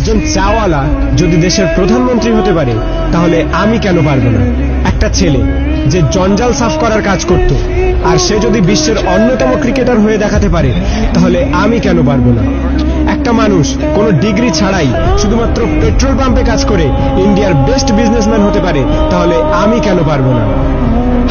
একজন চাওয়ালা যদি দেশের প্রধানমন্ত্রী হতে পারে তাহলে আমি কেন পারবো না? একটা ছেলে যে জঞ্জাল সাফ করার কাজ করত আর সে যদি বিশ্বের অন্যতম ক্রিকেটার হয়ে দেখাতে পারে তাহলে আমি কেন পারবো না? একটা মানুষ কোনো ডিগ্রি ছাড়াই শুধুমাত্র পেট্রোল পাম্পে কাজ করে ইন্ডিয়ার বেস্ট বিজনেসম্যান হতে পারে তাহলে আমি কেন পারবো না?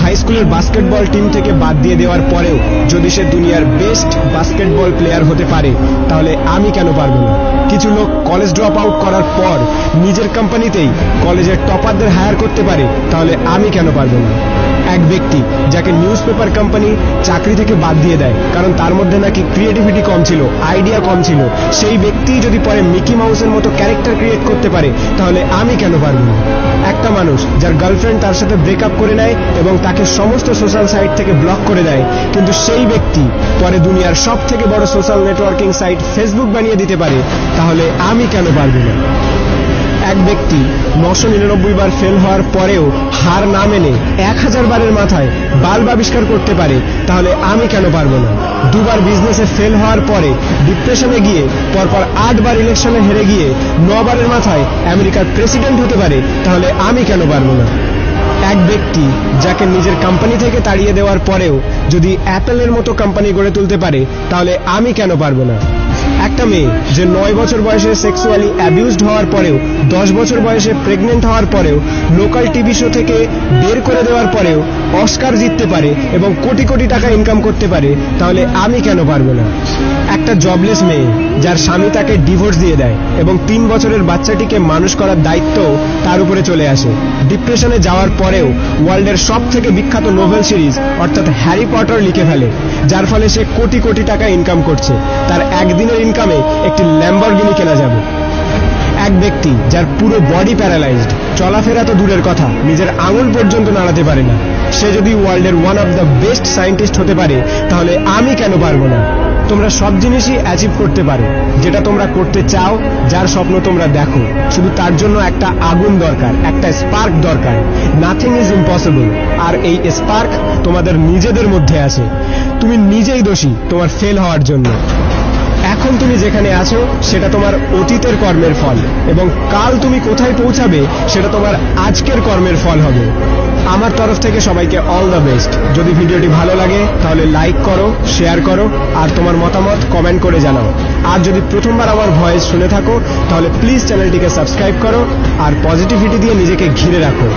হাই স্কুলের বাস্কেটবল টিম থেকে বাদ দিয়ে দেওয়ার পরেও যদি সে দুনিয়ার বেস্ট বাস্কেটবল প্লেয়ার হতে পারে তাহলে আমি কেন পারবো না? কিছু লোক কলেজ ড্রপ আউট করার পর নিজের কোম্পানিতেই কলেজের টপারদের হায়ার করতে পারে তাহলে আমি কেন পারবো না? এক ব্যক্তি যাকে নিউজ পেপার কোম্পানি চাকরি থেকে বাদ দিয়ে দেয় কারণ তার মধ্যে নাকি ক্রিয়েটিভিটি কম ছিল, আইডিয়া কম ছিল, সেই ব্যক্তি যদি পরে মিকি মাউসের মতো ক্যারেক্টার ক্রিয়েট করতে পারে তাহলে আমি কেন পারবো না? একটা মানুষ যার গার্লফ্রেন্ড তার সাথে ব্রেকআপ করে নেয় এবং তাকে সমস্ত সোশ্যাল সাইট থেকে ব্লক করে দেয়, কিন্তু সেই ব্যক্তি পরে দুনিয়ার সব থেকে বড় সোশ্যাল নেটওয়ার্কিং সাইট ফেসবুক বানিয়ে দিতে পারে তাহলে আমি কেন পারবো না? এক ব্যক্তি 999 বার ফেল হওয়ার পরেও হার না মেনে 1000 বারের মাথায় বাল্ব আবিষ্কার করতে পারে তাহলে আমি কেন পারবো না? দুবার বিজনেসে ফেল হওয়ার পরে ডিপ্রেশনে গিয়ে পরপর 8 বার ইলেকশনে হেরে গিয়ে 9 বারের মাথায় আমেরিকার প্রেসিডেন্ট হতে পারে তাহলে আমি কেন পারবো না? এক ব্যক্তি যাকে নিজের কোম্পানি থেকে তাড়িয়ে দেওয়ার পরেও যদি অ্যাপেলের মতো কোম্পানি গড়ে তুলতে পারে তাহলে আমি কেন পারবো না? একটা মেয়ে যে 9 বছর বয়সে সেক্সুয়ালি অ্যাবিউজড হওয়ার পরেও 10 বছর বয়সে প্রেগনেন্ট হওয়ার পরেও লোকাল টিভি শো থেকে বের করে দেওয়ার পরেও অস্কার জিততে পারে এবং কোটি কোটি টাকা ইনকাম করতে পারে তাহলে আমি কেন পারবো না? একটা জবলেস মেয়ে যার স্বামী তাকে ডিভোর্স দিয়ে দেয় এবং 3 বছরের বাচ্চাটিকে মানুষ করার দায়িত্ব তার উপরে চলে আসে, ডিপ্রেশনে যাওয়ার পরেও ওয়ার্ল্ডের সব থেকে বিখ্যাত নোবেল সিরিজ অর্থাৎ হ্যারি পটার লিখে ফেলে, যার ফলে সে কোটি কোটি টাকা ইনকাম করছে, তার একদিনের ইনকামে একটি ল্যাম্বরগিনি কেনা যাবে। এক ব্যক্তি যার পুরো বডি প্যারালাইজড, চলাফেরা তো দূরের কথা, নিজের আঙুল পর্যন্ত নাড়াতে পারে না, সে যদি ওয়ার্ল্ডের one of the best scientist হতে পারে তাহলে আমি কেন পারবো না? তোমরা সব জিনিসই অ্যাচিভ করতে পারো যেটা তোমরা করতে চাও, যার স্বপ্ন তোমরা দেখো, শুধু তার জন্য একটা আগুন দরকার, একটা স্পার্ক দরকার। নাথিং ইজ ইম্পসিবল, আর এই স্পার্ক তোমাদের নিজেদের মধ্যে আছে। তুমি নিজেই দোষী তোমার ফেল হওয়ার জন্য। এখন তুমি যেখানে আছো সেটা তোমার অতীতের কর্মের ফল, এবং কাল তুমি কোথায় পৌঁছাবে সেটা তোমার আজকের কর্মের ফল হবে। আমার তরফ থেকে সবাইকে অল দ্য বেস্ট। যদি ভিডিওটি ভালো লাগে তাহলে লাইক করো, শেয়ার করো, আর তোমার মতামত কমেন্ট করে জানাও। আর যদি প্রথমবার আমার ভয়েস শুনে থাকো তাহলে প্লিজ চ্যানেলটিকে সাবস্ক্রাইব করো আর পজিটিভিটি দিয়ে নিজেকে ঘিরে রাখো।